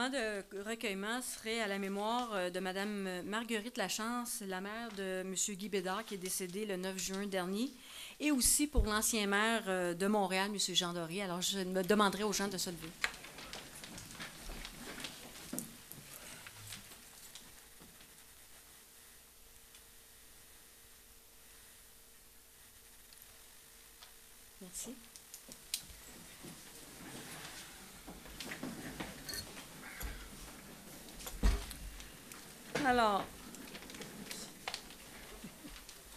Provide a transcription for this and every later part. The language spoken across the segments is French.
moment de recueillement serait à la mémoire de Mme Marguerite Lachance, la mère de M. Guy Bédard, qui est décédé le 9 juin dernier, et aussi pour l'ancien maire de Montréal, M. Jean Doré. Alors, je me demanderai aux gens de se lever. Merci. Alors,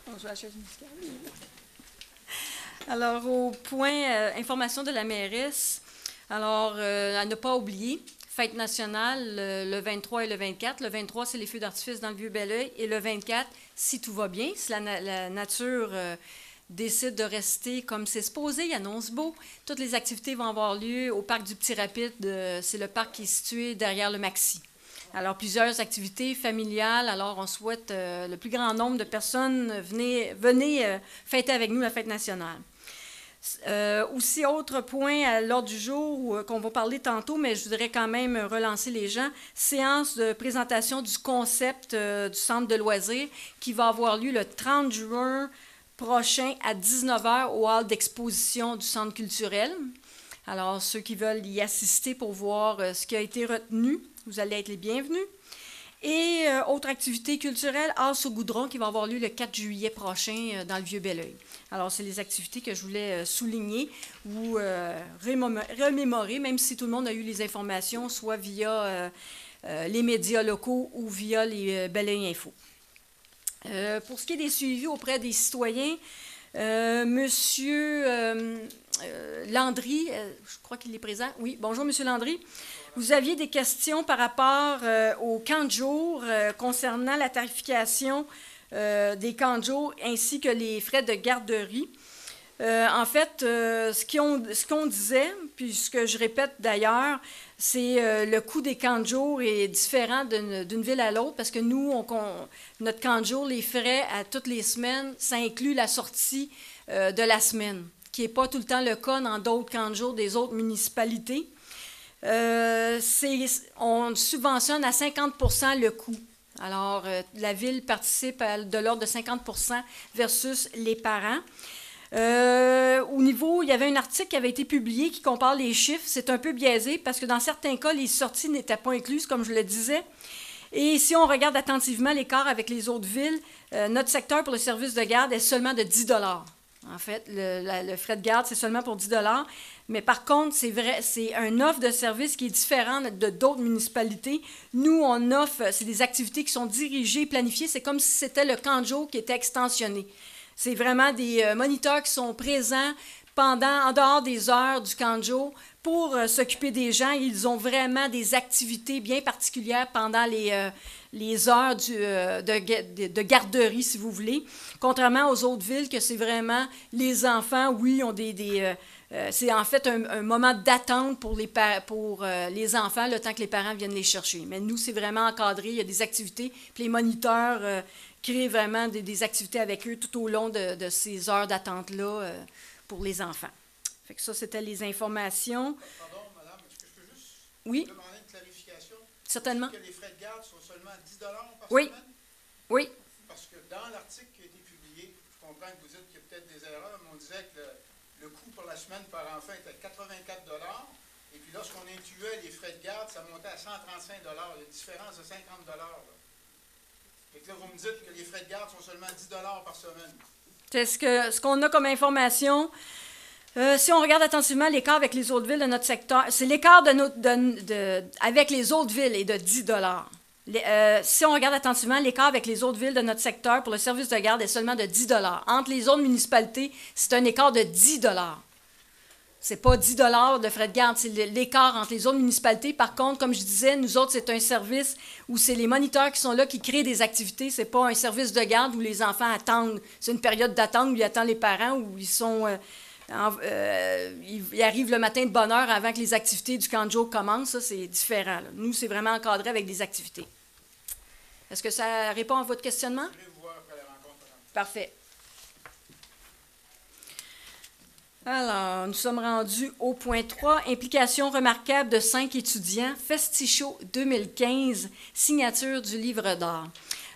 je vais la chaise musicale. Alors, au point information de la mairesse, alors, à ne pas oublier, fête nationale le 23 et le 24. Le 23, c'est les feux d'artifice dans le Vieux-Belleuil. Et le 24, si tout va bien, si la nature décide de rester comme c'est supposé, il annonce beau. Toutes les activités vont avoir lieu au parc du Petit-Rapide. C'est le parc qui est situé derrière le Maxi. Alors, plusieurs activités familiales. Alors, on souhaite le plus grand nombre de personnes venez fêter avec nous la fête nationale. Aussi, autre point à l'ordre du jour qu'on va parler tantôt, mais je voudrais quand même relancer les gens. Séance de présentation du concept du centre de loisirs qui va avoir lieu le 30 juin prochain à 19h au hall d'exposition du centre culturel. Alors, ceux qui veulent y assister pour voir ce qui a été retenu, vous allez être les bienvenus. Et autre activité culturelle, As au goudron, qui va avoir lieu le 4 juillet prochain dans le Vieux-Belleuil. Alors, c'est les activités que je voulais souligner ou remémorer, même si tout le monde a eu les informations, soit via les médias locaux ou via les Belleuil Info. Pour ce qui est des suivis auprès des citoyens, Monsieur Landry, je crois qu'il est présent. Oui, bonjour Monsieur Landry. Vous aviez des questions par rapport au camp de jour concernant la tarification des camps de jour ainsi que les frais de garderie. En fait, ce qu'on disait, puis ce que je répète d'ailleurs, c'est le coût des camps de jour est différent d'une ville à l'autre parce que nous, notre camp de jour, les frais à toutes les semaines, ça inclut la sortie de la semaine, qui n'est pas tout le temps le cas dans d'autres camps de jour des autres municipalités. On subventionne à 50 % le coût. Alors, la ville participe de l'ordre de 50 % versus les parents. Au niveau, il y avait un article qui avait été publié qui compare les chiffres. C'est un peu biaisé parce que dans certains cas, les sorties n'étaient pas incluses, comme je le disais. Et si on regarde attentivement l'écart avec les autres villes, notre secteur pour le service de garde est seulement de 10 $. En fait, le frais de garde, c'est seulement pour 10 $. Mais par contre, c'est vrai, c'est une offre de service qui est différente de d'autres municipalités. Nous, on offre, c'est des activités qui sont dirigées, planifiées. C'est comme si c'était le camp de jour qui était extensionné. C'est vraiment des moniteurs qui sont présents en dehors des heures du camp de jour pour s'occuper des gens. Ils ont vraiment des activités bien particulières pendant les heures de garderie, si vous voulez. Contrairement aux autres villes, que c'est vraiment les enfants, oui, ont c'est en fait un moment d'attente pour les enfants, le temps que les parents viennent les chercher. Mais nous, c'est vraiment encadré, il y a des activités, puis les moniteurs créent vraiment des activités avec eux tout au long de ces heures d'attente-là pour les enfants. Fait que ça, c'était les informations. Pardon, madame, est-ce que je peux juste demander une clarification? Certainement. Que les frais de garde sont seulement 10 $ par semaine? Oui. Parce que dans l'article qui a été publié, je comprends que vous dites qu'il y a peut-être des erreurs, mais on disait que le coût pour la semaine par enfant était 84 $. Et puis lorsqu'on incluait les frais de garde, ça montait à 135 $. Il y a une différence de 50 $. Et là, vous me dites que les frais de garde sont seulement 10 $ par semaine. C'est ce qu'on a comme information. Si on regarde attentivement l'écart avec les autres villes de notre secteur, c'est l'écart avec les autres villes est de 10 $. Si on regarde attentivement, l'écart avec les autres villes de notre secteur pour le service de garde est seulement de 10 $. Entre les autres municipalités, c'est un écart de 10 $. Ce n'est pas 10 $ de frais de garde, c'est l'écart entre les autres municipalités. Par contre, comme je disais, nous autres, c'est un service où c'est les moniteurs qui sont là qui créent des activités. Ce n'est pas un service de garde où les enfants attendent. C'est une période d'attente où ils attendent les parents, où ils sont... ils arrivent le matin de bonne heure avant que les activités du camp de jour commencent. Ça, c'est différent. Là. Nous, c'est vraiment encadré avec des activités. Est-ce que ça répond à votre questionnement? Je vais vous voir après la rencontre. Parfait. Alors, nous sommes rendus au point 3, implication remarquable de 5 étudiants, Festichot 2015, signature du livre d'art.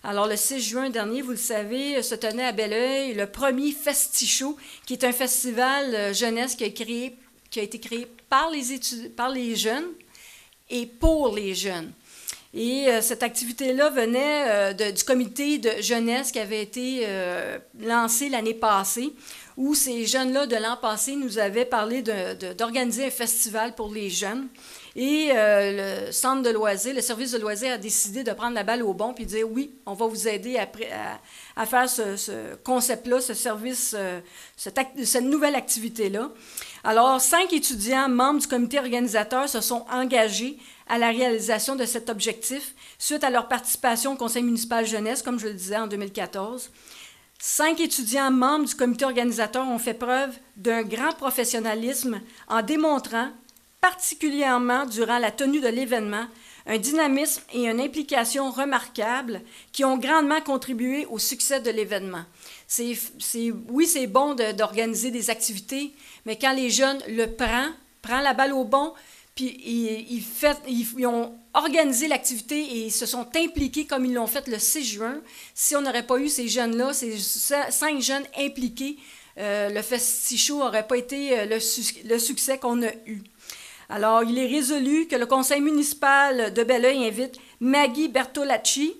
Alors, le 6 juin dernier, vous le savez, se tenait à Belleuil le premier Festichot, qui est un festival jeunesse qui a été créé par les jeunes et pour les jeunes. Et cette activité-là venait du comité de jeunesse qui avait été lancé l'année passée, où ces jeunes-là de l'an passé nous avaient parlé d'organiser un festival pour les jeunes. Et le centre de loisirs, le service de loisirs a décidé de prendre la balle au bon et de dire oui, on va vous aider à faire ce concept-là, ce service, cette nouvelle activité-là. Alors, 5 étudiants membres du comité organisateur se sont engagés à la réalisation de cet objectif suite à leur participation au conseil municipal jeunesse, comme je le disais, en 2014. 5 étudiants membres du comité organisateur ont fait preuve d'un grand professionnalisme en démontrant, particulièrement durant la tenue de l'événement, un dynamisme et une implication remarquables qui ont grandement contribué au succès de l'événement. Oui, c'est bon d'organiser des activités, mais quand les jeunes prend la balle au bon, puis ils ont organisé l'activité et ils se sont impliqués comme ils l'ont fait le 6 juin. Si on n'aurait pas eu ces jeunes-là, ces 5 jeunes impliqués, le Festichot n'aurait pas été le succès qu'on a eu. Alors, il est résolu que le conseil municipal de Belleuil invite Maggie Bertolacci,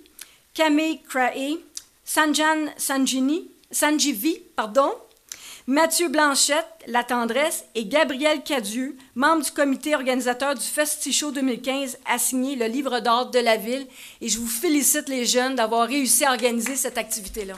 Camille Craé, Sanjan Sanjivi, Mathieu Blanchette, La Tendresse, et Gabriel Cadieux, membre du comité organisateur du Festichot 2015, a signé le livre d'art de la ville. Et je vous félicite, les jeunes, d'avoir réussi à organiser cette activité-là.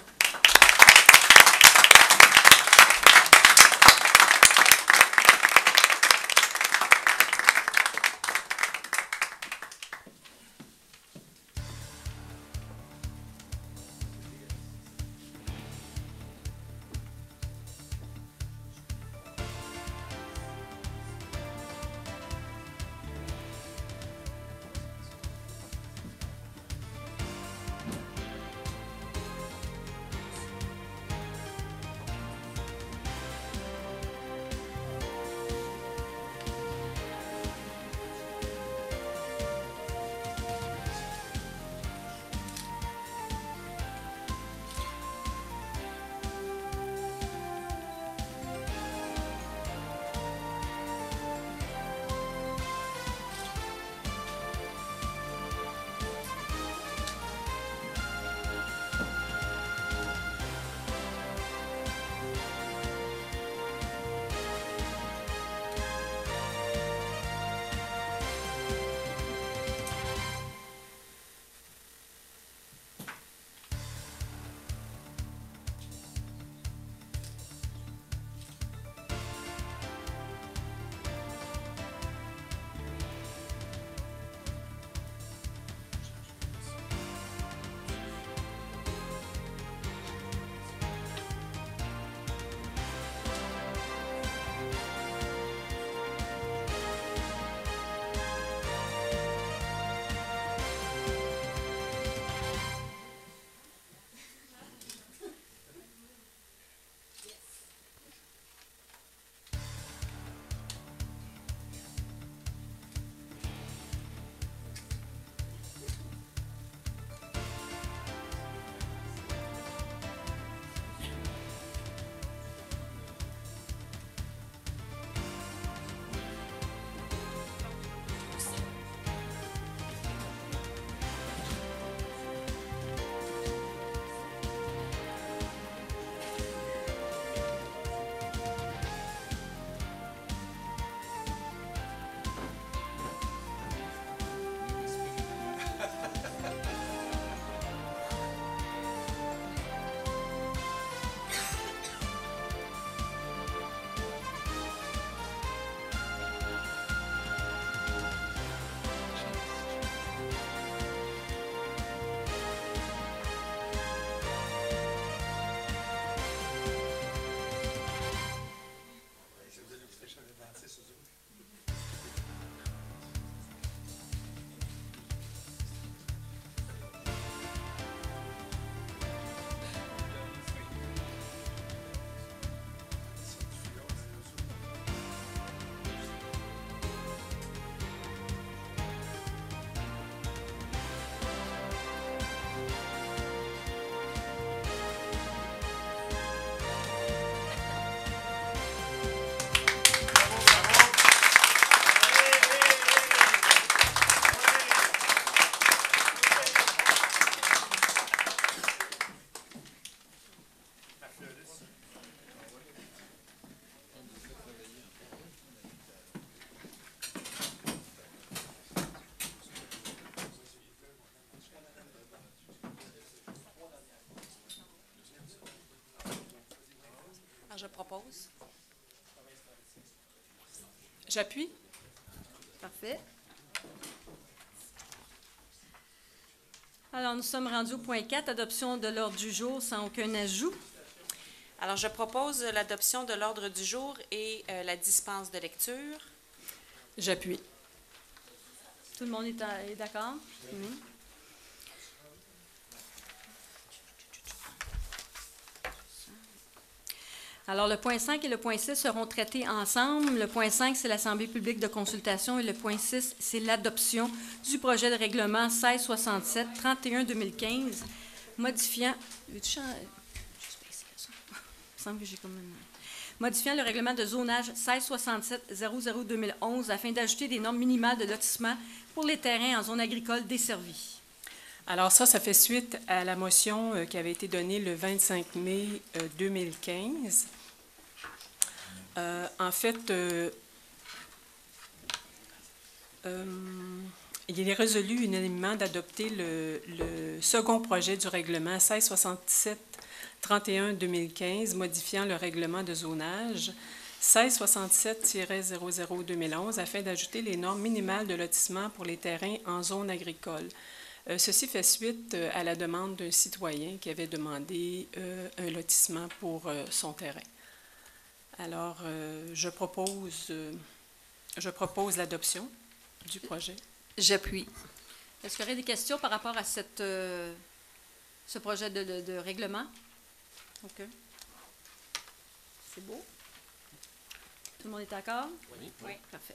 propose. J'appuie. Parfait. Alors, nous sommes rendus au point 4, adoption de l'ordre du jour sans aucun ajout. Alors, je propose l'adoption de l'ordre du jour et la dispense de lecture. J'appuie. Tout le monde est d'accord? Oui. Alors, le point 5 et le point 6 seront traités ensemble. Le point 5, c'est l'Assemblée publique de consultation et le point 6, c'est l'adoption du projet de règlement 1667-31-2015, modifiant... Modifiant le règlement de zonage 1667-00-2011 afin d'ajouter des normes minimales de lotissement pour les terrains en zone agricole desservie. Alors ça fait suite à la motion qui avait été donnée le 25 mai 2015. En fait, il est résolu unanimement d'adopter le second projet du règlement 1667-31-2015, modifiant le règlement de zonage 1667-00-2011 afin d'ajouter les normes minimales de lotissement pour les terrains en zone agricole. Ceci fait suite à la demande d'un citoyen qui avait demandé un lotissement pour son terrain. Alors, je propose l'adoption du projet. J'appuie. Est-ce qu'il y aurait des questions par rapport à ce projet de règlement? OK. C'est beau. Tout le monde est d'accord? Oui. Parfait.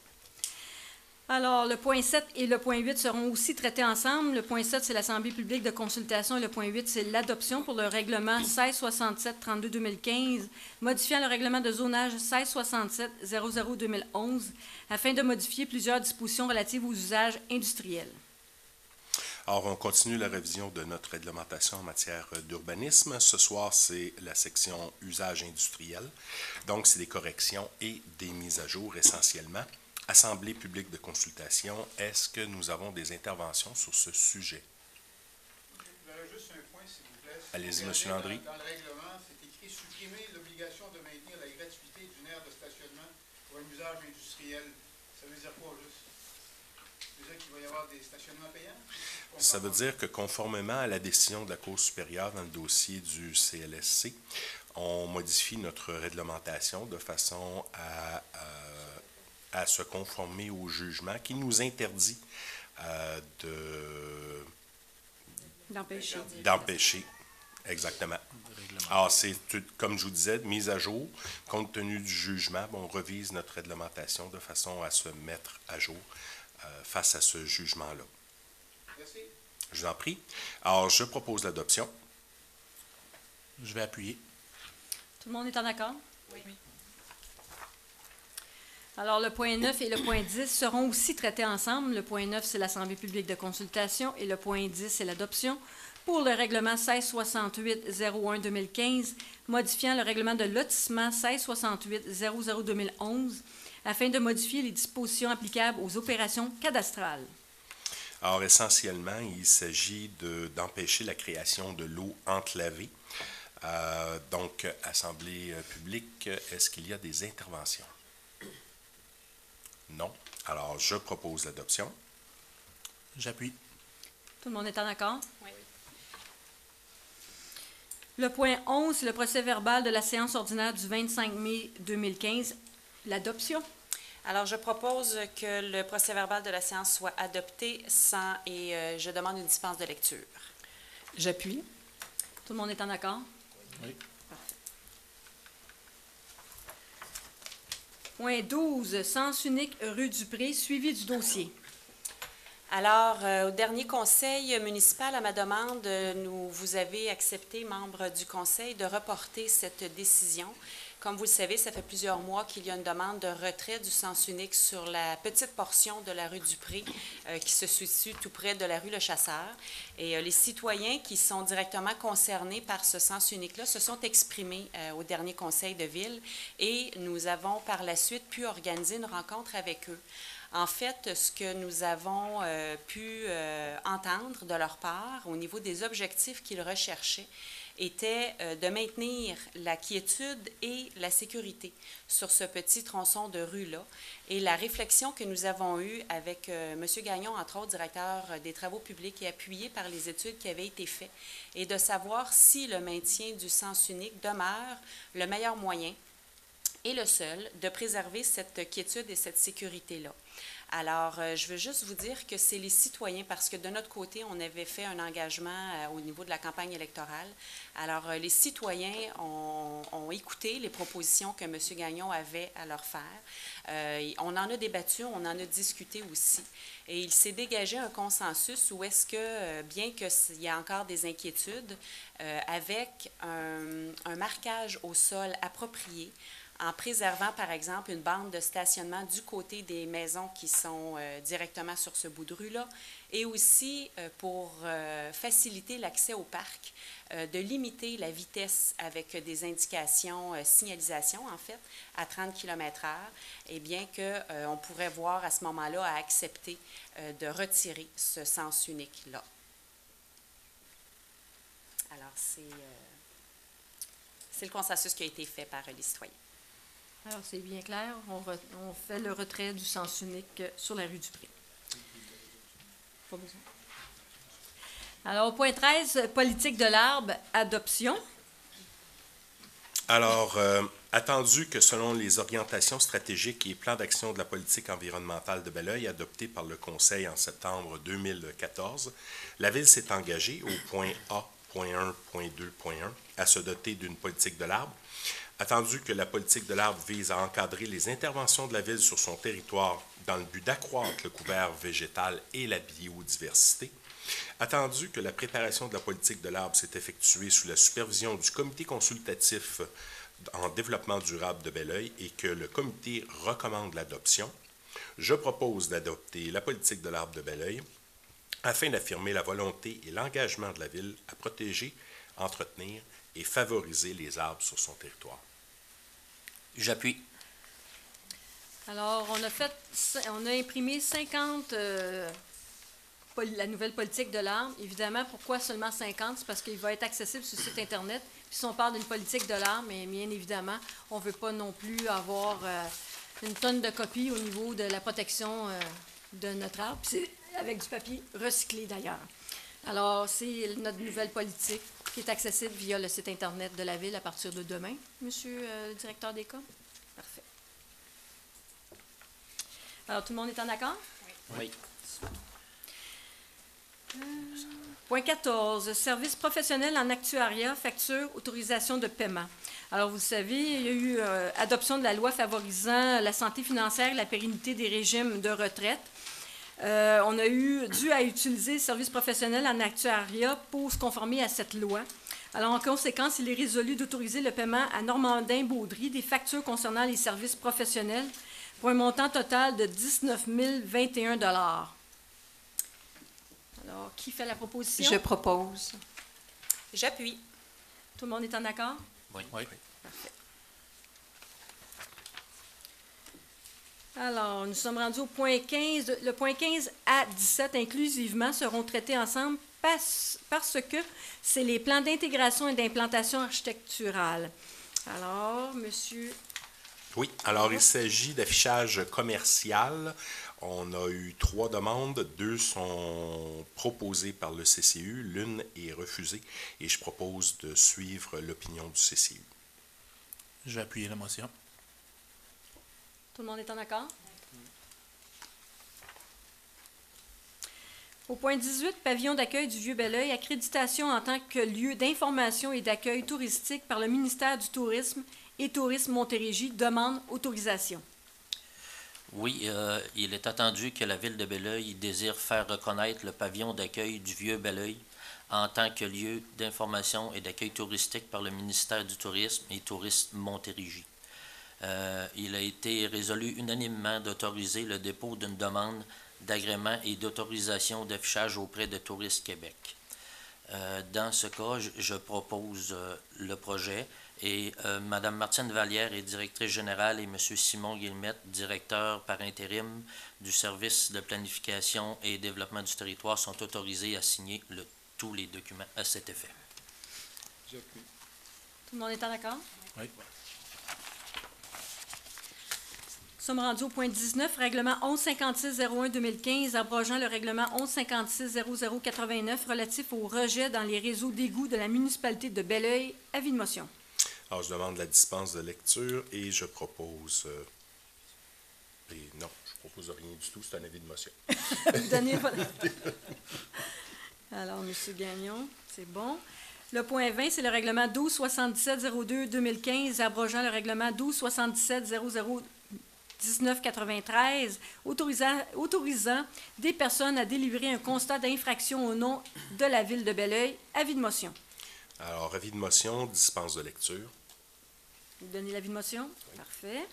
Alors, le point 7 et le point 8 seront aussi traités ensemble. Le point 7, c'est l'Assemblée publique de consultation et le point 8, c'est l'adoption pour le règlement 1667-32-2015, modifiant le règlement de zonage 1667-00-2011 afin de modifier plusieurs dispositions relatives aux usages industriels. Alors, on continue la révision de notre réglementation en matière d'urbanisme. Ce soir, c'est la section usage industriel. Donc, c'est des corrections et des mises à jour essentiellement. Assemblée publique de consultation, est-ce que nous avons des interventions sur ce sujet? Juste un point, s'il vous plaît. Allez-y, M. Landry. Dans le règlement, c'est écrit « Supprimer l'obligation de maintenir la gratuité d'une aire de stationnement pour un usage industriel ». Ça veut dire quoi, juste? Ça veut dire qu'il va y avoir des stationnements payants? Ça veut dire que conformément à la décision de la Cour supérieure dans le dossier du CLSC, on modifie notre réglementation de façon à se conformer au jugement qui nous interdit d'empêcher. Exactement. Alors, c'est, comme je vous disais, mise à jour. Compte tenu du jugement, on revise notre réglementation de façon à se mettre à jour face à ce jugement-là. Merci. Je vous en prie. Alors, je propose l'adoption. Je vais appuyer. Tout le monde est en accord? Oui. Alors, le point 9 et le point 10 seront aussi traités ensemble. Le point 9, c'est l'Assemblée publique de consultation et le point 10, c'est l'adoption pour le règlement 1668-01-2015, modifiant le règlement de lotissement 1668-00-2011 afin de modifier les dispositions applicables aux opérations cadastrales. Alors, essentiellement, il s'agit d'empêcher la création de lots enclavés. Donc, Assemblée publique, est-ce qu'il y a des interventions? Non. Alors, je propose l'adoption. J'appuie. Tout le monde est en accord? Oui. Le point 11, c'est le procès-verbal de la séance ordinaire du 25 mai 2015, l'adoption. Alors, je propose que le procès-verbal de la séance soit adopté et je demande une dispense de lecture. J'appuie. Tout le monde est en accord? Oui. Parfait. Point 12, sens unique rue Dupré, suivi du dossier. Alors, au dernier conseil municipal, à ma demande, vous avez accepté, membres du conseil, de reporter cette décision. Comme vous le savez, ça fait plusieurs mois qu'il y a une demande de retrait du sens unique sur la petite portion de la rue Dupré qui se situe tout près de la rue Le Chasseur. Et les citoyens qui sont directement concernés par ce sens unique-là se sont exprimés au dernier conseil de ville et nous avons par la suite pu organiser une rencontre avec eux. En fait, ce que nous avons pu entendre de leur part au niveau des objectifs qu'ils recherchaient était de maintenir la quiétude et la sécurité sur ce petit tronçon de rue-là. Et la réflexion que nous avons eue avec M. Gagnon, entre autres, directeur des travaux publics et appuyé par les études qui avaient été faites, est de savoir si le maintien du sens unique demeure le meilleur moyen et le seul de préserver cette quiétude et cette sécurité-là. Alors, je veux juste vous dire que c'est les citoyens, parce que de notre côté, on avait fait un engagement au niveau de la campagne électorale. Alors, les citoyens ont écouté les propositions que M. Gagnon avait à leur faire. On en a débattu, on en a discuté aussi. Et il s'est dégagé un consensus où est-ce que, bien qu'il y ait encore des inquiétudes, avec un marquage au sol approprié, en préservant, par exemple, une bande de stationnement du côté des maisons qui sont directement sur ce bout de rue-là, et aussi pour faciliter l'accès au parc, de limiter la vitesse avec des indications, signalisation, en fait, à 30 km/h, et bien qu'on pourrait voir à ce moment-là à accepter de retirer ce sens unique-là. Alors, c'est le consensus qui a été fait par les citoyens. Alors, c'est bien clair. On fait le retrait du sens unique sur la rue du Pré. Pas besoin. Alors, au point 13, politique de l'arbre, adoption. Alors, attendu que selon les orientations stratégiques et plans d'action de la politique environnementale de Belleuil adoptés par le Conseil en septembre 2014, la Ville s'est engagée au point A, point 1, point 2, point 1, à se doter d'une politique de l'arbre. Attendu que la politique de l'arbre vise à encadrer les interventions de la Ville sur son territoire dans le but d'accroître le couvert végétal et la biodiversité, attendu que la préparation de la politique de l'arbre s'est effectuée sous la supervision du Comité consultatif en développement durable de Belleuil et que le comité recommande l'adoption, je propose d'adopter la politique de l'arbre de Belleuil afin d'affirmer la volonté et l'engagement de la Ville à protéger, entretenir et favoriser les arbres sur son territoire. J'appuie. Alors, on a imprimé 50 la nouvelle politique de l'arbre. Évidemment, pourquoi seulement 50? C'est parce qu'il va être accessible sur le site Internet. Puis si on parle d'une politique de l'arbre, mais bien évidemment, on ne veut pas non plus avoir une tonne de copies au niveau de la protection de notre arbre. Puis c'est avec du papier recyclé d'ailleurs. Alors, c'est notre nouvelle politique qui est accessible via le site Internet de la Ville à partir de demain, Monsieur le directeur des cas. Parfait. Alors, tout le monde est en accord? Oui. Point 14, services professionnels en actuariat, facture, autorisation de paiement. Alors, vous savez, il y a eu adoption de la loi favorisant la santé financière et la pérennité des régimes de retraite. On a dû à utiliser le service professionnel en actuariat pour se conformer à cette loi. Alors, en conséquence, il est résolu d'autoriser le paiement à Normandin-Baudry des factures concernant les services professionnels pour un montant total de 19 021 $. Alors, qui fait la proposition? Je propose. J'appuie. Tout le monde est en accord? Oui. Oui. Parfait. Alors, nous sommes rendus au point 15. Le point 15 à 17 inclusivement seront traités ensemble parce que c'est les plans d'intégration et d'implantation architecturale. Alors, monsieur... Oui, alors il s'agit d'affichage commercial. On a eu 3 demandes, 2 sont proposées par le CCU, l'une est refusée et je propose de suivre l'opinion du CCU. Je vais appuyer la motion. Tout le monde est en accord? Au point 18, pavillon d'accueil du Vieux-Belleuil, accréditation en tant que lieu d'information et d'accueil touristique par le ministère du Tourisme et Tourisme Montérégie, demande autorisation. Oui, il est attendu que la Ville de Belleuil désire faire reconnaître le pavillon d'accueil du Vieux-Belleuil en tant que lieu d'information et d'accueil touristique par le ministère du Tourisme et Tourisme Montérégie. Il a été résolu unanimement d'autoriser le dépôt d'une demande d'agrément et d'autorisation d'affichage auprès de Tourisme Québec. Dans ce cas, je propose le projet et Mme Martine Vallière est directrice générale et M. Simon Guillemette, directeur par intérim du service de planification et développement du territoire, sont autorisés à signer tous les documents à cet effet. J'appuie. Tout le monde est en accord? Oui. Nous sommes rendus au point 19, règlement 1156-01-2015, abrogeant le règlement 1156-00-89 relatif au rejet dans les réseaux d'égouts de la municipalité de Belleuil. Avis de motion. Alors, je demande la dispense de lecture et je propose... non, je propose rien du tout, c'est un avis de motion. Donnez votre... Alors, M. Gagnon, c'est bon. Le point 20, c'est le règlement 1277-02-2015, abrogeant le règlement 1277-00-1993, autorisant des personnes à délivrer un constat d'infraction au nom de la Ville de Belleuil. Avis de motion. Alors, avis de motion, dispense de lecture. Vous donnez l'avis de motion? Parfait.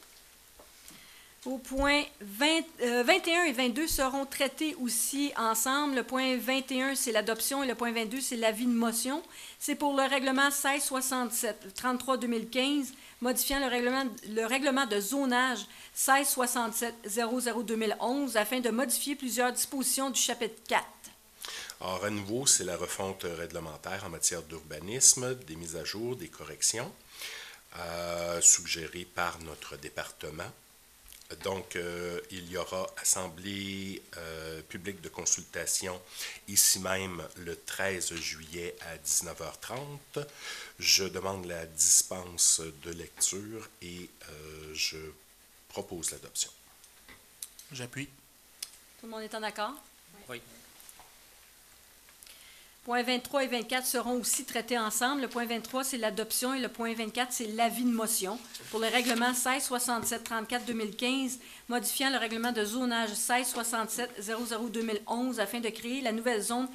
Au point 21 et 22 seront traités aussi ensemble. Le point 21, c'est l'adoption, et le point 22, c'est l'avis de motion. C'est pour le règlement 1667-33-2015, modifiant le règlement de zonage 1667-00-2011 afin de modifier plusieurs dispositions du chapitre 4. Alors, à nouveau, c'est la refonte réglementaire en matière d'urbanisme, des mises à jour, des corrections, suggérées par notre département. Donc, il y aura assemblée publique de consultation ici même le 13 juillet à 19h30. Je demande la dispense de lecture et je propose l'adoption. J'appuie. Tout le monde est en accord? Oui. Points 23 et 24 seront aussi traités ensemble. Le point 23, c'est l'adoption et le point 24, c'est l'avis de motion pour le règlement 1667-34-2015, modifiant le règlement de zonage 1667-00-2011 afin de créer la nouvelle zone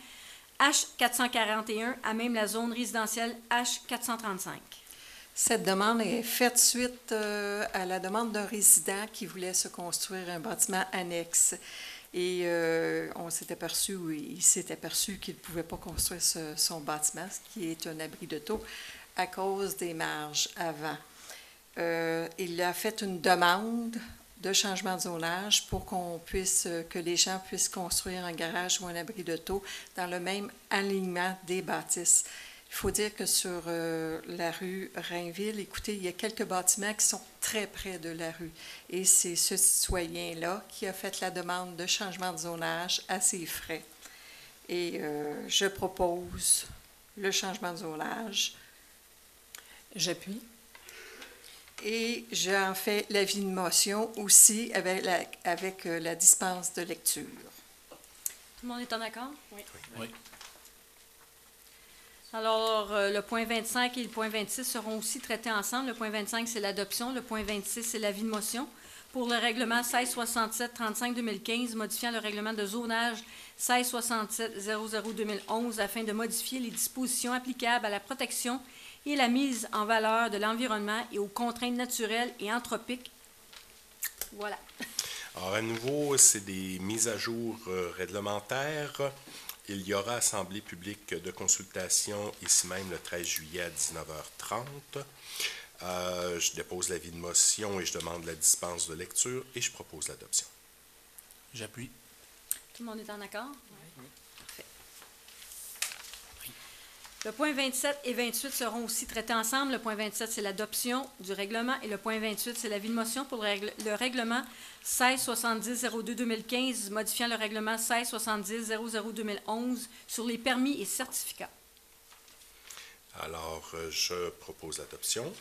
H441 à même la zone résidentielle H435. Cette demande est faite suite à la demande d'un résident qui voulait se construire un bâtiment annexe. Et on s'est aperçu, il s'est aperçu qu'il ne pouvait pas construire son bâtiment, ce qui est un abri de taux, à cause des marges avant. Il a fait une demande de changement de zonage pour que les gens puissent construire un garage ou un abri de taux dans le même alignement des bâtisses. Il faut dire que sur la rue Rainville, écoutez, il y a quelques bâtiments qui sont très près de la rue. Et c'est ce citoyen-là qui a fait la demande de changement de zonage à ses frais. Et je propose le changement de zonage. J'appuie. Et j'en fais l'avis de motion aussi avec la dispense de lecture. Tout le monde est en accord? Oui. Alors, le point 25 et le point 26 seront aussi traités ensemble. Le point 25, c'est l'adoption. Le point 26, c'est l'avis de motion pour le règlement 1667-35-2015, modifiant le règlement de zonage 1667-00-2011 afin de modifier les dispositions applicables à la protection et la mise en valeur de l'environnement et aux contraintes naturelles et anthropiques. Voilà. Alors, à nouveau, c'est des mises à jour réglementaires. Il y aura assemblée publique de consultation ici même le 13 juillet à 19h30. Je dépose l'avis de motion et je demande la dispense de lecture et je propose l'adoption. J'appuie. Tout le monde est en accord? Oui. Parfait. Le point 27 et 28 seront aussi traités ensemble. Le point 27, c'est l'adoption du règlement et le point 28, c'est l'avis de motion pour le règlement 1670-02-2015, modifiant le règlement 1670-00-2011 sur les permis et certificats. Alors, je propose l'adoption.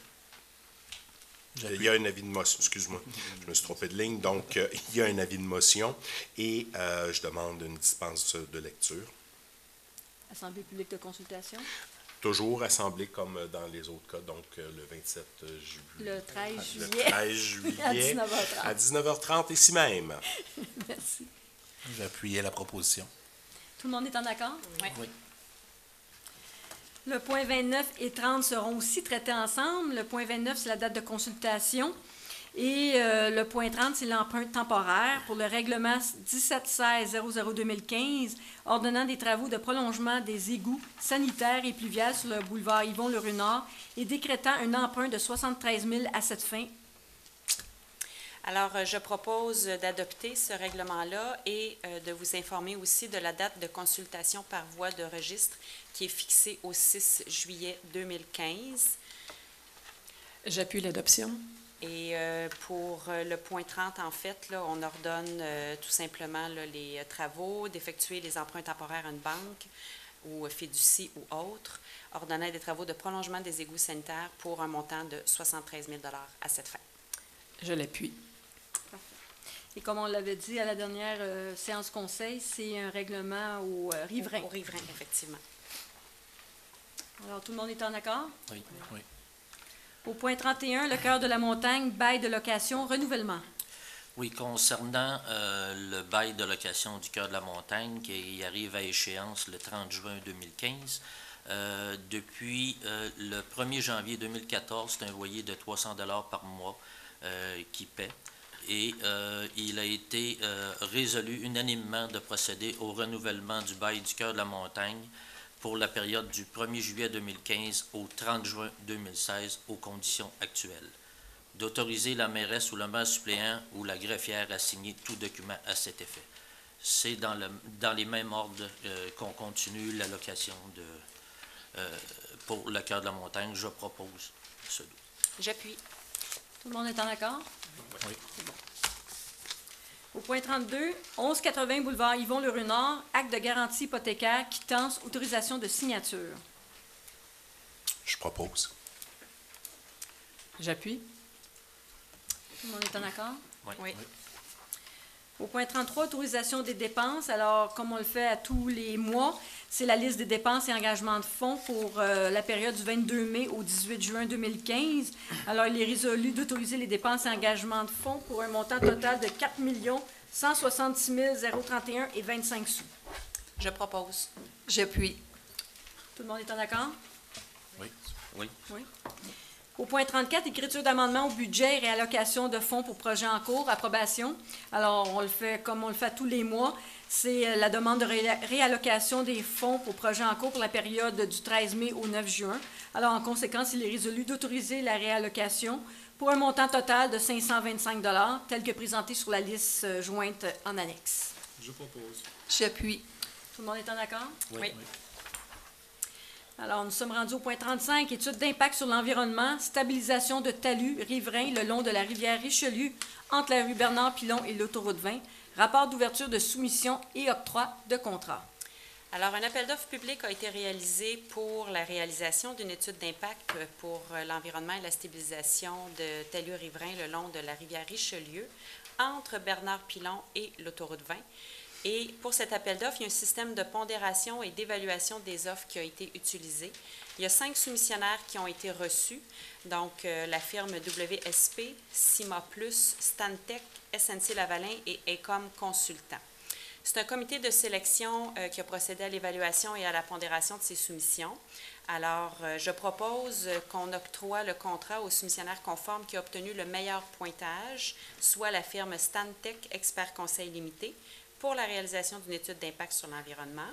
J'appuie. Il y a un avis de motion, excuse-moi, je me suis trompé de ligne. Donc, il y a un avis de motion et je demande une dispense de lecture. Assemblée publique de consultation. Toujours assemblée comme dans les autres cas, donc le 27 juillet. Le 13 juillet. Le 13 juillet. À 19h30. À 19h30 ici même. Merci. J'appuie la proposition. Tout le monde est en accord? Oui. Le point 29 et 30 seront aussi traités ensemble. Le point 29, c'est la date de consultation Et le point 30, c'est l'emprunt temporaire pour le règlement 1716-00-2015, ordonnant des travaux de prolongement des égouts sanitaires et pluviales sur le boulevard Yvon-le-Renard et décrétant un emprunt de 73 000 à cette fin. Alors, je propose d'adopter ce règlement-là et de vous informer aussi de la date de consultation par voie de registre qui est fixée au 6 juillet 2015. J'appuie l'adoption. Et pour le point 30, en fait, là, on ordonne tout simplement là, les travaux, d'effectuer les emprunts temporaires à une banque ou fiducie ou autre, ordonnant des travaux de prolongement des égouts sanitaires pour un montant de 73 000 à cette fin. Je l'appuie. Et comme on l'avait dit à la dernière séance conseil, c'est un règlement au riverain. Au riverain, effectivement. Alors, tout le monde est en accord? Oui. Oui. Au point 31, le cœur de la montagne, bail de location, renouvellement. Oui, concernant le bail de location du Cœur de la Montagne qui arrive à échéance le 30 juin 2015, depuis le 1er janvier 2014, c'est un loyer de 300 $ par mois qui paie. Et il a été résolu unanimement de procéder au renouvellement du bail du Cœur de la Montagne pour la période du 1er juillet 2015 au 30 juin 2016 aux conditions actuelles. D'autoriser la mairesse ou le maire suppléant ou la greffière à signer tout document à cet effet. C'est dans les mêmes ordres qu'on continue l'allocation pour le Cœur de la Montagne. Je propose ce dossier. J'appuie. Tout le monde est en accord? Oui. C'est bon. Au point 32, 1180 boulevard Yvon-le-Renard, acte de garantie hypothécaire, quittance, autorisation de signature. Je propose. J'appuie. Tout le monde est en accord? Oui. Oui. Au point 33, autorisation des dépenses. Alors, comme on le fait à tous les mois, c'est la liste des dépenses et engagements de fonds pour la période du 22 mai au 18 juin 2015. Alors, il est résolu d'autoriser les dépenses et engagements de fonds pour un montant total de 4 166 031 et 25 sous. Je propose. J'appuie. Tout le monde est en accord? Oui. Oui. Oui. Au point 34, écriture d'amendement au budget et réallocation de fonds pour projets en cours, approbation. Alors, on le fait comme on le fait tous les mois. C'est la demande de réallocation des fonds pour projets en cours pour la période du 13 mai au 9 juin. Alors, en conséquence, il est résolu d'autoriser la réallocation pour un montant total de 525 $, tel que présenté sur la liste jointe en annexe. Je propose. J'appuie. Tout le monde est en accord? Oui. Alors, nous sommes rendus au point 35, étude d'impact sur l'environnement, stabilisation de talus riverains le long de la rivière Richelieu, entre la rue Bernard-Pilon et l'autoroute 20, rapport d'ouverture de soumission et octroi de contrat. Alors, un appel d'offres public a été réalisé pour la réalisation d'une étude d'impact pour l'environnement et la stabilisation de talus riverains le long de la rivière Richelieu, entre Bernard-Pilon et l'autoroute 20. Et pour cet appel d'offres, il y a un système de pondération et d'évaluation des offres qui a été utilisé. Il y a 5 soumissionnaires qui ont été reçus, donc la firme WSP, CIMA+, Stantec, SNC-Lavalin et Ecom Consultant. C'est un comité de sélection qui a procédé à l'évaluation et à la pondération de ces soumissions. Alors, je propose qu'on octroie le contrat au soumissionnaire conforme qui a obtenu le meilleur pointage, soit la firme Stantec Expert Conseil Limité, pour la réalisation d'une étude d'impact sur l'environnement.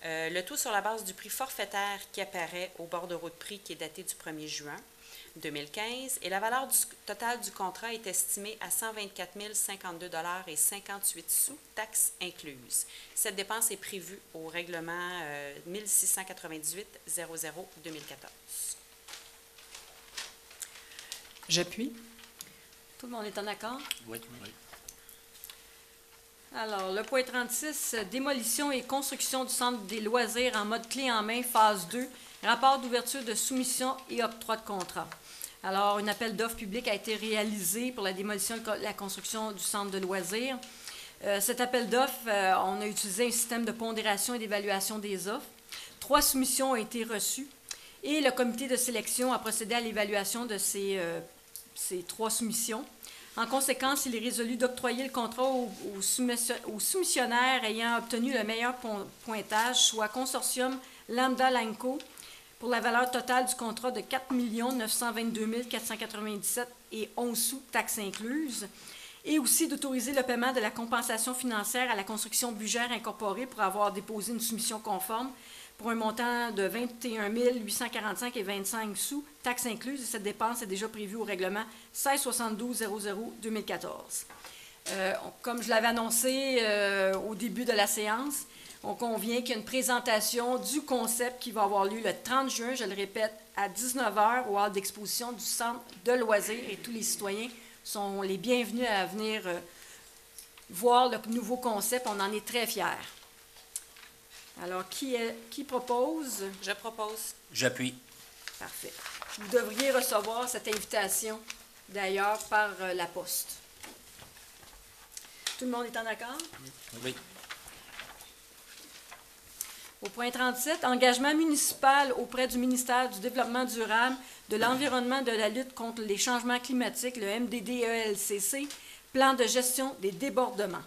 Le tout sur la base du prix forfaitaire qui apparaît au bordereau de prix qui est daté du 1er juin 2015. Et la valeur totale du contrat est estimée à 124 052 $ et 58 sous, taxes incluses. Cette dépense est prévue au règlement 1698-00-2014. J'appuie. Tout le monde est en accord? Oui. Alors, le point 36, démolition et construction du centre des loisirs en mode clé en main, phase 2, rapport d'ouverture de soumission et octroi de contrat. Alors, un appel d'offres public a été réalisé pour la démolition et la construction du centre de loisirs. Cet appel d'offres, on a utilisé un système de pondération et d'évaluation des offres. 3 soumissions ont été reçues et le comité de sélection a procédé à l'évaluation de ces 3 soumissions. En conséquence, il est résolu d'octroyer le contrat aux soumissionnaires ayant obtenu le meilleur pointage, soit Consortium Lambda Lanco, pour la valeur totale du contrat de 4 922 497 et 11 sous, taxes incluses. Et aussi d'autoriser le paiement de la compensation financière à la construction Bugère incorporée pour avoir déposé une soumission conforme pour un montant de 21 845 et 25 sous, taxes incluses. Et cette dépense est déjà prévue au règlement 1672-00-2014. Comme je l'avais annoncé au début de la séance, on convient qu'il y a une présentation du concept qui va avoir lieu le 30 juin, je le répète, à 19h au hall d'exposition du Centre de loisirs, et tous les citoyens sont les bienvenus à venir voir le nouveau concept. On en est très fiers. Alors, qui propose? Je propose. J'appuie. Parfait. Vous devriez recevoir cette invitation, d'ailleurs, par la poste. Tout le monde est en accord? Oui. Au point 37, engagement municipal auprès du ministère du Développement durable, de l'Environnement et de la lutte contre les changements climatiques, le MDD-ELCC, plan de gestion des débordements.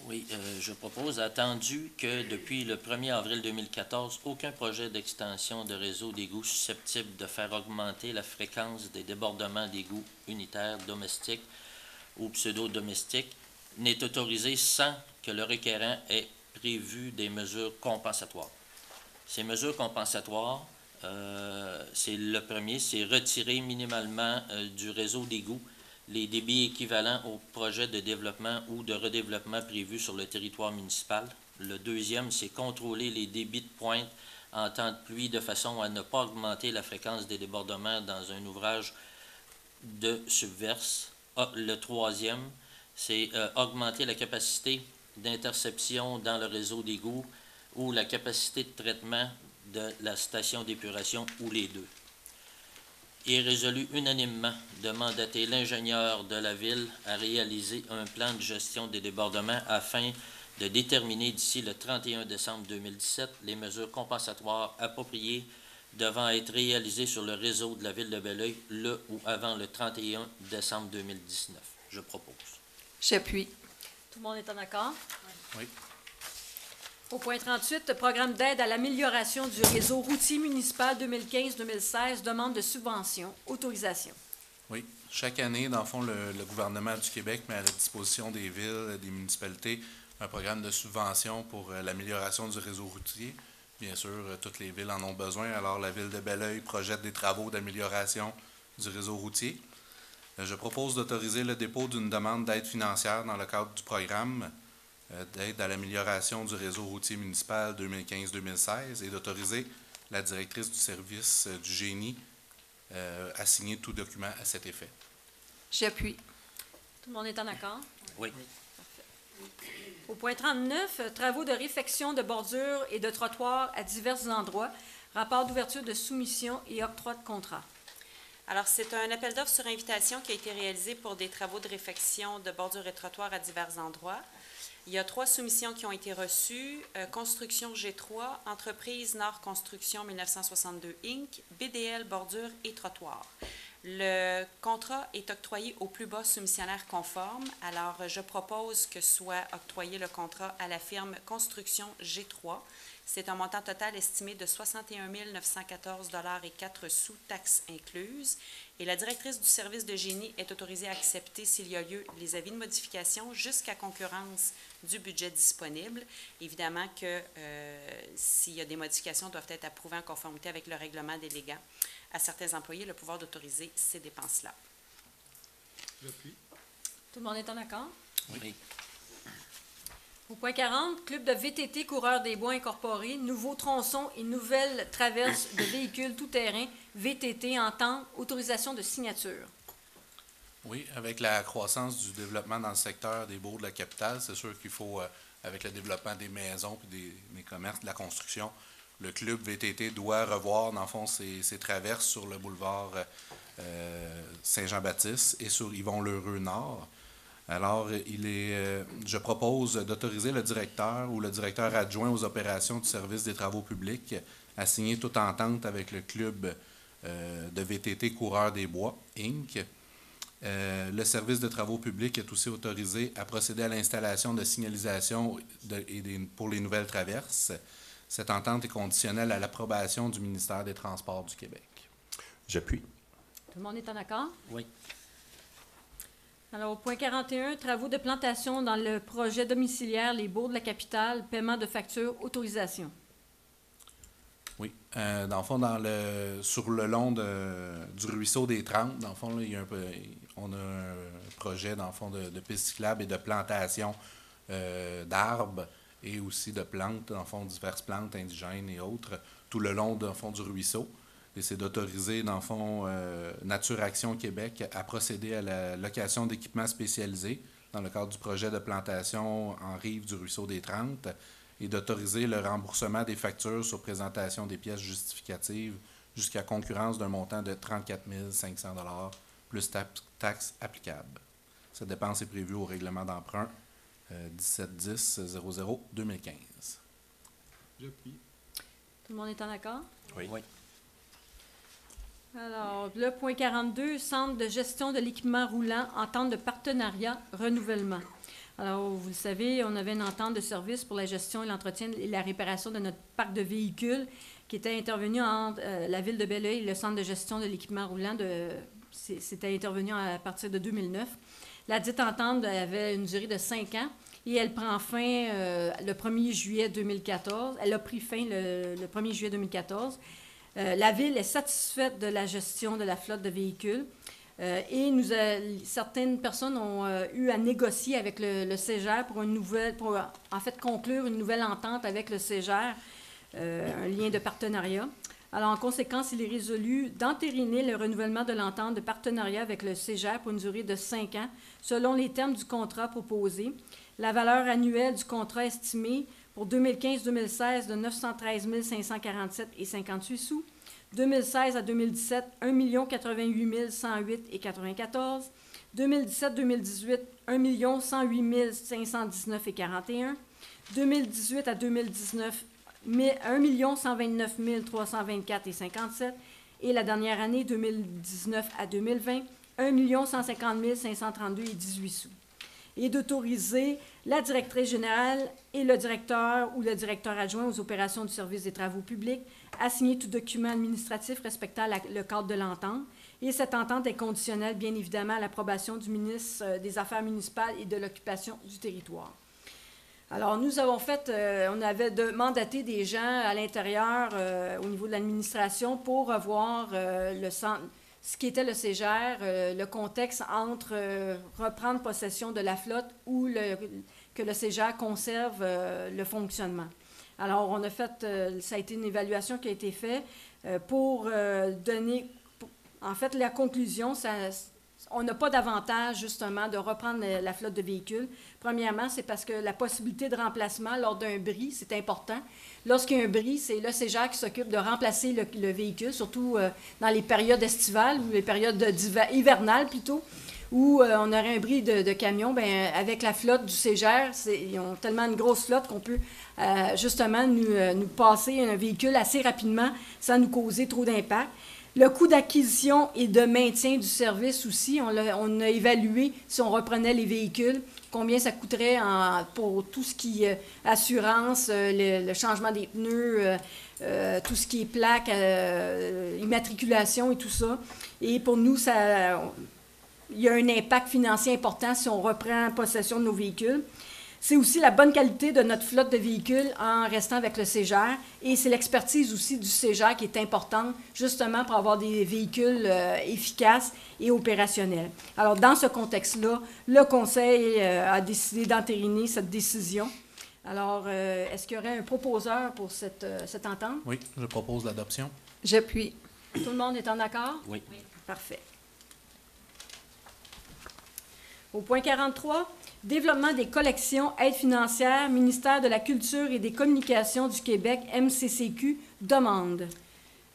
Oui, je propose, attendu que depuis le 1er avril 2014, aucun projet d'extension de réseau d'égouts susceptible de faire augmenter la fréquence des débordements d'égouts unitaires, domestiques ou pseudo-domestiques n'est autorisé sans que le requérant ait prévu des mesures compensatoires. Ces mesures compensatoires, c'est le premier, c'est retirer minimalement du réseau d'égouts les débits équivalents aux projets de développement ou de redéveloppement prévus sur le territoire municipal. Le deuxième, c'est contrôler les débits de pointe en temps de pluie de façon à ne pas augmenter la fréquence des débordements dans un ouvrage de subverse. Le troisième, c'est augmenter la capacité d'interception dans le réseau d'égouts ou la capacité de traitement de la station d'épuration ou les deux. Il est résolu unanimement de mandater l'ingénieur de la Ville à réaliser un plan de gestion des débordements afin de déterminer d'ici le 31 décembre 2017 les mesures compensatoires appropriées devant être réalisées sur le réseau de la Ville de Belleuil le ou avant le 31 décembre 2019. Je propose. J'appuie. Tout le monde est en accord? Oui. Au point 38, programme d'aide à l'amélioration du réseau routier municipal 2015-2016, demande de subvention, autorisation. Oui. Chaque année, dans le fond, le gouvernement du Québec met à la disposition des villes, des municipalités, un programme de subvention pour l'amélioration du réseau routier. Bien sûr, toutes les villes en ont besoin. Alors, la Ville de Belleuil projette des travaux d'amélioration du réseau routier. Je propose d'autoriser le dépôt d'une demande d'aide financière dans le cadre du programme d'aide à l'amélioration du réseau routier municipal 2015-2016 et d'autoriser la directrice du service du génie à signer tout document à cet effet. J'appuie. Tout le monde est en accord? Oui. Au point 39, travaux de réfection de bordures et de trottoirs à divers endroits, rapport d'ouverture de soumission et octroi de contrat. Alors, c'est un appel d'offres sur invitation qui a été réalisé pour des travaux de réfection de bordures et trottoirs à divers endroits. Il y a 3 soumissions qui ont été reçues. Construction G3, Entreprise Nord Construction 1962 Inc., BDL Bordures et Trottoirs. Le contrat est octroyé au plus bas soumissionnaire conforme. Alors, je propose que soit octroyé le contrat à la firme Construction G3. C'est un montant total estimé de 61 914,04 $, taxes incluses. Et la directrice du service de génie est autorisée à accepter, s'il y a lieu, les avis de modification jusqu'à concurrence du budget disponible. Évidemment que s'il y a des modifications, doivent être approuvées en conformité avec le règlement déléguant à certains employés le pouvoir d'autoriser ces dépenses-là. J'appuie. Tout le monde est en accord? Oui. Au point 40, Club de VTT Coureurs des Bois Incorporés, nouveau tronçon et nouvelle traverse de véhicules tout-terrain, VTT, entente, autorisation de signature. Oui, avec la croissance du développement dans le secteur des bourgs de la capitale, c'est sûr qu'il faut, avec le développement des maisons et des commerces, de la construction, le club VTT doit revoir, dans le fond, ses traverses sur le boulevard Saint-Jean-Baptiste et sur Yvon-Lheureux Nord. Alors, je propose d'autoriser le directeur ou le directeur adjoint aux opérations du service des travaux publics à signer toute entente avec le club de VTT Coureurs des Bois, Inc. Le service de travaux publics est aussi autorisé à procéder à l'installation de signalisation pour les nouvelles traverses. Cette entente est conditionnelle à l'approbation du ministère des Transports du Québec. J'appuie. Tout Tout le monde est en accord? Oui. Alors, au point 41, travaux de plantation dans le projet domiciliaire Les Baux de la capitale, paiement de facture, autorisation. Oui. Dans le fond, sur le long du ruisseau des 30, dans le fond, là, on a un projet, dans le fond, de pistes cyclables et de plantation d'arbres et aussi de plantes, dans le fond, diverses plantes indigènes et autres, tout le long, dans le fond, du ruisseau. Et c'est d'autoriser, dans le fond, Nature Action Québec à procéder à la location d'équipements spécialisés dans le cadre du projet de plantation en rive du ruisseau des 30 et d'autoriser le remboursement des factures sur présentation des pièces justificatives jusqu'à concurrence d'un montant de 34 500 $ plus taxes applicables. Cette dépense est prévue au règlement d'emprunt 1710-00-2015. J'appuie. Tout le monde est en accord? Oui. Oui. Alors, le point 42, Centre de gestion de l'équipement roulant, entente de partenariat, renouvellement. Alors, vous le savez, on avait une entente de service pour la gestion et l'entretien et la réparation de notre parc de véhicules qui était intervenu entre la Ville de Belleuil et le Centre de gestion de l'équipement roulant. C'était intervenu à partir de 2009. La dite entente avait une durée de 5 ans et elle prend fin le 1er juillet 2014. Elle a pris fin le 1er juillet 2014. La Ville est satisfaite de la gestion de la flotte de véhicules et certaines personnes ont eu à négocier avec le CEGER pour en fait conclure une nouvelle entente avec le CEGER, un lien de partenariat. Alors, en conséquence, il est résolu d'entériner le renouvellement de l'entente de partenariat avec le CEGER pour une durée de 5 ans, selon les termes du contrat proposé. La valeur annuelle du contrat estimée pour 2015-2016 de 913 547,58 sous. 2016 à 2017, 1 088 108,94. 2017-2018, 1 108 519,41. 2018 à 2019, 1 129 324,57. Et la dernière année, 2019 à 2020, 1 150 532,18 sous. Et d'autoriser la directrice générale et le directeur ou le directeur adjoint aux opérations du service des travaux publics à signer tout document administratif respectant le cadre de l'entente. Et cette entente est conditionnelle, bien évidemment, à l'approbation du ministre des Affaires municipales et de l'occupation du territoire. Alors, nous avons on avait mandaté des gens à l'intérieur, au niveau de l'administration, pour revoir ce qui était le CEGER, le contexte entre reprendre possession de la flotte ou que le CEGER conserve le fonctionnement. Alors, ça a été une évaluation qui a été faite pour donner, en fait, la conclusion, on n'a pas d'avantage, justement, de reprendre la flotte de véhicules. Premièrement, c'est parce que la possibilité de remplacement lors d'un bris, c'est important. Lorsqu'il y a un bris, c'est le CEGER qui s'occupe de remplacer le véhicule, surtout dans les périodes estivales ou les périodes hivernales, plutôt, où on aurait un bris de camion. Bien, avec la flotte du CEGER, ils ont tellement une grosse flotte qu'on peut justement nous passer un véhicule assez rapidement sans nous causer trop d'impact. Le coût d'acquisition et de maintien du service aussi, on a évalué, si on reprenait les véhicules, combien ça coûterait pour tout ce qui est assurance, le changement des pneus, tout ce qui est plaques, immatriculation et tout ça. Et pour nous, il y a un impact financier important si on reprend possession de nos véhicules. C'est aussi la bonne qualité de notre flotte de véhicules en restant avec le CEGER. Et c'est l'expertise aussi du CEGER qui est importante, justement, pour avoir des véhicules efficaces et opérationnels. Alors, dans ce contexte-là, le Conseil a décidé d'entériner cette décision. Alors, est-ce qu'il y aurait un proposeur pour cette entente? Oui, je propose l'adoption. J'appuie. Tout le monde est en accord? Oui. Parfait. Au point 43, développement des collections, aide financière, ministère de la Culture et des Communications du Québec, MCCQ, demande.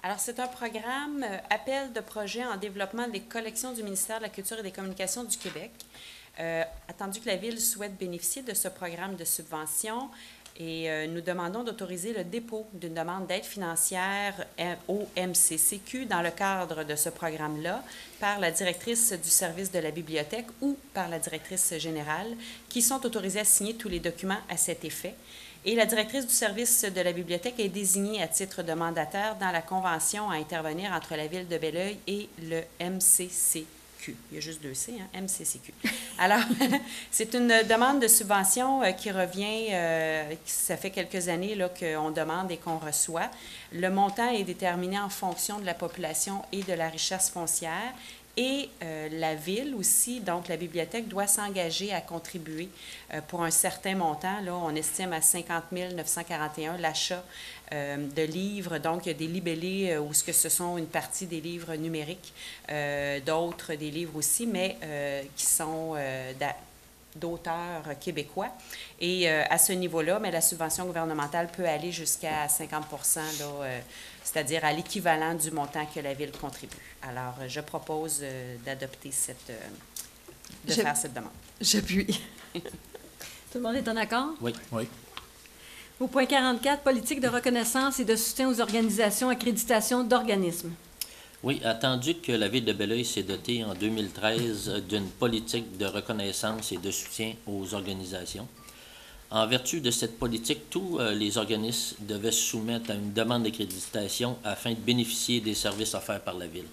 Alors, c'est un programme appel de projet en développement des collections du ministère de la Culture et des Communications du Québec. Attendu que la Ville souhaite bénéficier de ce programme de subvention, et nous demandons d'autoriser le dépôt d'une demande d'aide financière au MCCQ dans le cadre de ce programme-là par la directrice du service de la bibliothèque ou par la directrice générale qui sont autorisés à signer tous les documents à cet effet. Et la directrice du service de la bibliothèque est désignée à titre de mandataire dans la convention à intervenir entre la Ville de Belleuil et le MCCQ. Il y a juste 2 C, hein? MCCQ. Alors, c'est une demande de subvention qui revient, ça fait quelques années là, qu'on demande et qu'on reçoit. Le montant est déterminé en fonction de la population et de la richesse foncière. Et la Ville aussi, donc la bibliothèque, doit s'engager à contribuer pour un certain montant. Là, on estime à 50 941 l'achat de livres. Donc, il y a des libellés où ce sont une partie des livres numériques, d'autres des livres aussi, mais qui sont d'auteurs québécois. Et à ce niveau-là, mais la subvention gouvernementale peut aller jusqu'à 50 là, c'est-à-dire à l'équivalent du montant que la Ville contribue. Alors, je propose d'adopter faire cette demande. J'appuie. Tout le monde est en accord? Oui. Oui. Au point 44, politique de reconnaissance et de soutien aux organisations, accréditation d'organismes. Oui, attendu que la Ville de Belleuil s'est dotée en 2013 d'une politique de reconnaissance et de soutien aux organisations. En vertu de cette politique, tous les organismes devaient se soumettre à une demande d'accréditation afin de bénéficier des services offerts par la Ville.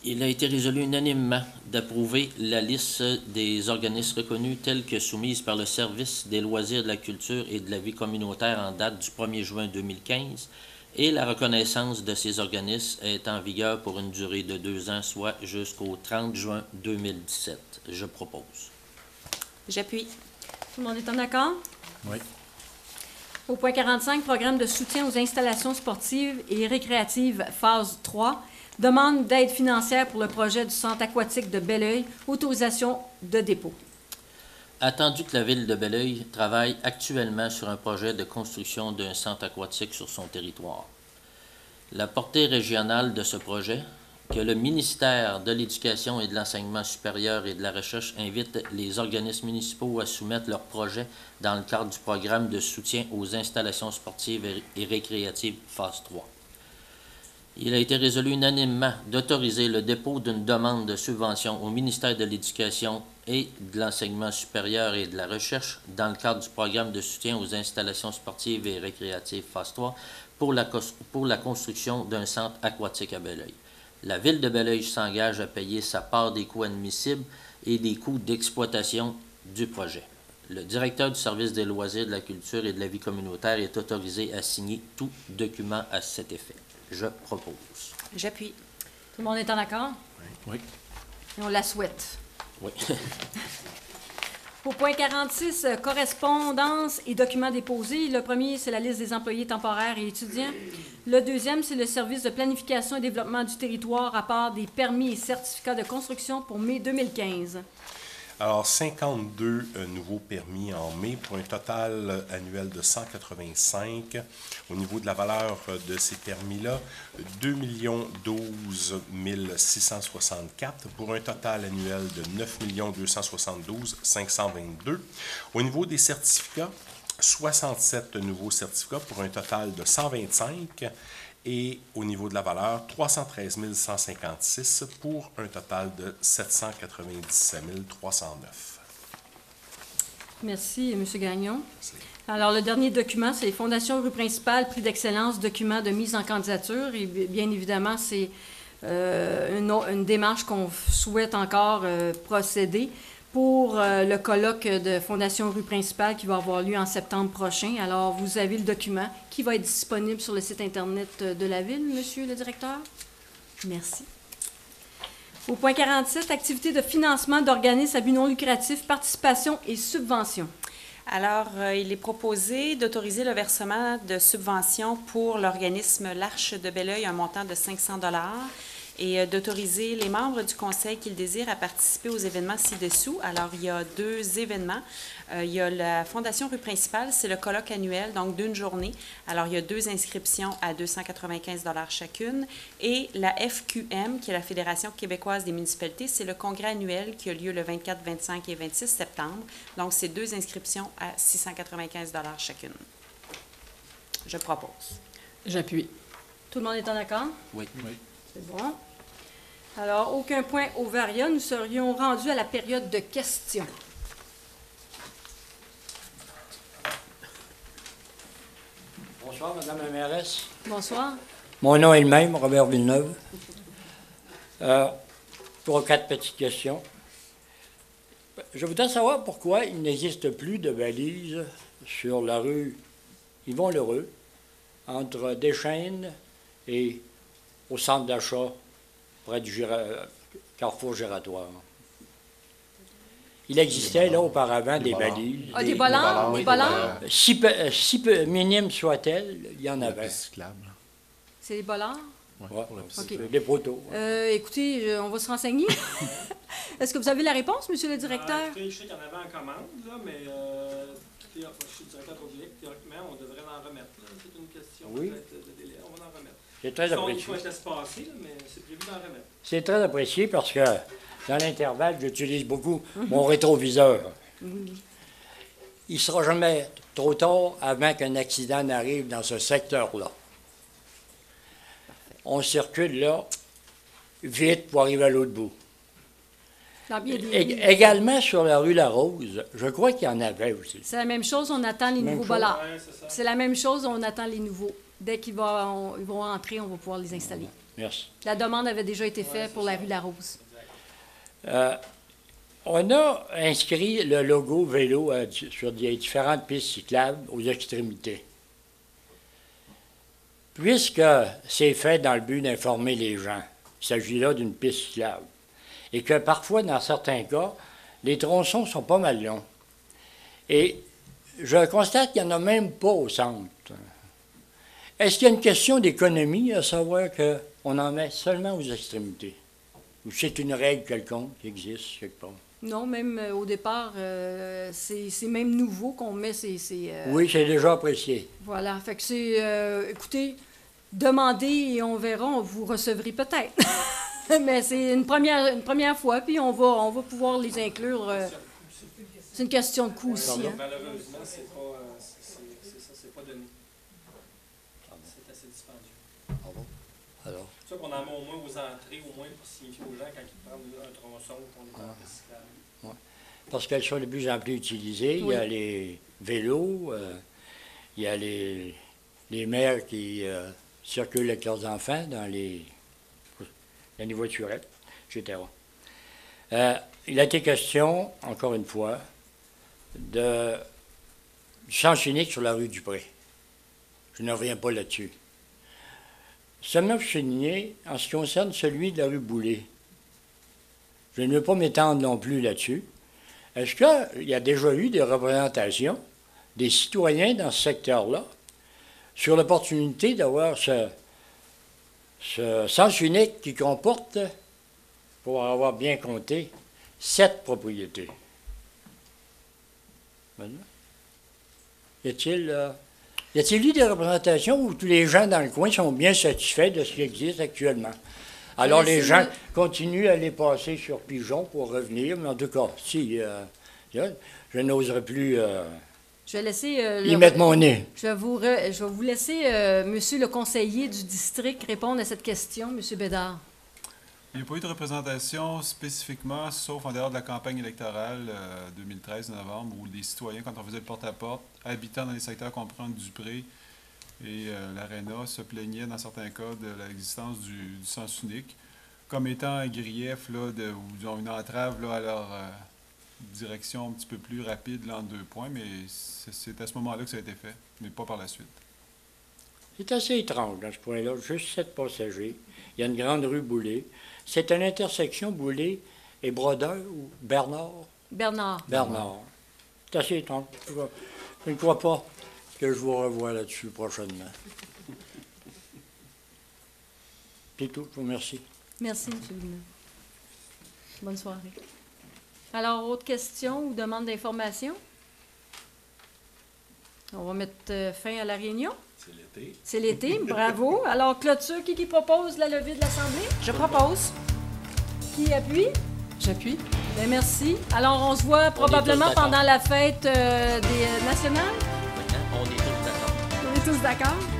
Il a été résolu unanimement d'approuver la liste des organismes reconnus tels que soumise par le Service des loisirs, de la culture et de la vie communautaire en date du 1er juin 2015, et la reconnaissance de ces organismes est en vigueur pour une durée de 2 ans, soit jusqu'au 30 juin 2017. Je propose. J'appuie. Tout le monde est en accord? Oui. Au point 45, programme de soutien aux installations sportives et récréatives, phase 3. Demande d'aide financière pour le projet du centre aquatique de Belleuil. Autorisation de dépôt. Attendu que la Ville de Belleuil travaille actuellement sur un projet de construction d'un centre aquatique sur son territoire. La portée régionale de ce projet, que le ministère de l'Éducation et de l'Enseignement supérieur et de la Recherche invite les organismes municipaux à soumettre leurs projets dans le cadre du programme de soutien aux installations sportives et récréatives phase 3. Il a été résolu unanimement d'autoriser le dépôt d'une demande de subvention au ministère de l'Éducation et de l'Enseignement supérieur et de la Recherche dans le cadre du programme de soutien aux installations sportives et récréatives phase 3 pour la construction d'un centre aquatique à Belleuil. La Ville de Belleuil s'engage à payer sa part des coûts admissibles et des coûts d'exploitation du projet. Le directeur du service des loisirs, de la culture et de la vie communautaire est autorisé à signer tout document à cet effet. Je propose. J'appuie. Tout le monde est en accord? Oui. Et on la souhaite. Oui. Au point 46, correspondance et documents déposés. Le premier, c'est la liste des employés temporaires et étudiants. Le deuxième, c'est le service de planification et développement du territoire à part des permis et certificats de construction pour mai 2015. Alors, 52 nouveaux permis en mai pour un total annuel de 185. Au niveau de la valeur de ces permis-là, 2 012 664 pour un total annuel de 9 272 522. Au niveau des certificats, 67 nouveaux certificats pour un total de 125. Et au niveau de la valeur, 313 156 pour un total de 797 309. Merci, M. Gagnon. Alors, le dernier document, c'est Fondation rue principale, prix d'excellence, document de mise en candidature. Et bien évidemment, c'est une démarche qu'on souhaite encore procéder pour le colloque de Fondation rue principale qui va avoir lieu en septembre prochain. Alors, vous avez le document qui va être disponible sur le site Internet de la Ville, Monsieur le directeur. Merci. Au point 47, activités de financement d'organismes à but non lucratif, participation et subventions. Alors, il est proposé d'autoriser le versement de subventions pour l'organisme L'Arche de Belleuil, un montant de 500 $ et d'autoriser les membres du conseil qui le désirent à participer aux événements ci-dessous. Alors, il y a 2 événements. Il y a la Fondation rue principale, c'est le colloque annuel, donc d'1 journée. Alors, il y a 2 inscriptions à 295 $ chacune. Et la FQM, qui est la Fédération québécoise des municipalités, c'est le congrès annuel qui a lieu le 24, 25 et 26 septembre. Donc, c'est 2 inscriptions à 695 $ chacune. Je propose. J'appuie. Tout le monde est en accord? Oui. Oui. C'est bon. Alors, aucun point au varia. Nous serions rendus à la période de questions. Bonsoir, Madame la mairesse. Bonsoir. Mon nom est le même, Robert Villeneuve. 3 ou 4 petites questions. Je voudrais savoir pourquoi il n'existe plus de balises sur la rue Yvon-Lheureux, entre Deschênes et au centre d'achat, près du carrefour giratoire. Il existait là auparavant des balises. Ah, des bollards? Des bollards? Si peu minimes soient-elles, il y en avait. C'est des bollards? Ouais, OK. des poteaux. Écoutez, on va se renseigner. Est-ce que vous avez la réponse, monsieur le directeur? Écoutez, je sais qu'il y en avait en commande, là, mais je suis directeur public, théoriquement, on devrait en remettre. C'est une question de délai. On va en remettre. C'est très apprécié. Il faut être espacé, mais c'est prévu d'en remettre. C'est très apprécié parce que dans l'intervalle, j'utilise beaucoup mon rétroviseur. Il ne sera jamais trop tard avant qu'un accident n'arrive dans ce secteur-là. On circule là vite pour arriver à l'autre bout. Également sur la rue Larose, je crois qu'il y en avait aussi. C'est la même chose, on attend les nouveaux bollards. Ouais, c'est la même chose, on attend les nouveaux. Dès qu'ils vont entrer, on va pouvoir les installer. Merci. La demande avait déjà été faite pour la rue Larose. On a inscrit le logo vélo sur des différentes pistes cyclables aux extrémités. Puisque c'est fait dans le but d'informer les gens, il s'agit là d'une piste cyclable, et que parfois, dans certains cas, les tronçons sont pas mal longs. Et je constate qu'il n'y en a même pas au centre. Est-ce qu'il y a une question d'économie à savoir qu'on en met seulement aux extrémités? Ou c'est une règle quelconque qui existe quelque part? Non, même au départ, c'est même nouveau qu'on met ces oui, c'est déjà apprécié. Voilà, fait que c'est... écoutez, demandez et on verra, vous recevrez peut-être. Mais c'est une première fois, puis on va pouvoir les inclure. C'est une question de coût aussi. Malheureusement, c'est pas donné. C'est assez dispendieux. Alors? C'est ça qu'on en met au moins aux entrées, au moins pour signifier aux gens quand ils prennent un tronçon qu'on est en cyclable. Ouais. Parce qu'elles sont de plus en plus utilisées. Oui. Il y a les vélos, il y a les mères qui circulent avec leurs enfants dans les voiturettes, etc. Il a été question, encore une fois, du sens unique sur la rue Dupré. Je ne reviens pas là-dessus. Seulement souligner, en ce qui concerne celui de la rue Boulay, je ne veux pas m'étendre non plus là-dessus. Est-ce qu'il y a déjà eu des représentations des citoyens dans ce secteur-là sur l'opportunité d'avoir ce sens unique qui comporte, pour avoir bien compté, 7 propriétés? Y a-t-il eu des représentations où tous les gens dans le coin sont bien satisfaits de ce qui existe actuellement? Alors les gens continuent à les passer sur Pigeon pour revenir, mais en tout cas, si je n'oserais plus je vais laisser y mettre mon nez. Je vais vous laisser, monsieur le conseiller du district, répondre à cette question, monsieur Bédard. Il n'y a pas eu de représentation spécifiquement, sauf en dehors de la campagne électorale 2013 novembre, où les citoyens, quand on faisait le porte-à-porte, habitant dans les secteurs comprenant Dupré et l'Aréna, se plaignaient dans certains cas de l'existence du sens unique, comme étant un grief là, ou une entrave là, à leur direction un petit peu plus rapide là, en 2 points, mais c'est à ce moment-là que ça a été fait, mais pas par la suite. C'est assez étrange dans ce point-là, juste 7 passagers. Il y a une grande rue Boulay. C'est une intersection Boulay et Brodeur ou Bernard? Bernard. C'est assez étrange. Je ne crois pas que je vous revoie là-dessus prochainement. C'est tout, je vous remercie. Merci, M. Villeneuve. Bonne soirée. Alors, autre question ou demande d'information? On va mettre fin à la réunion. C'est l'été. C'est l'été, bravo. Alors, clôture, qui propose la levée de l'Assemblée? Je propose. Qui appuie? J'appuie. Bien, merci. Alors, on se voit probablement pendant la fête des nationales. On est tous d'accord. On est tous d'accord.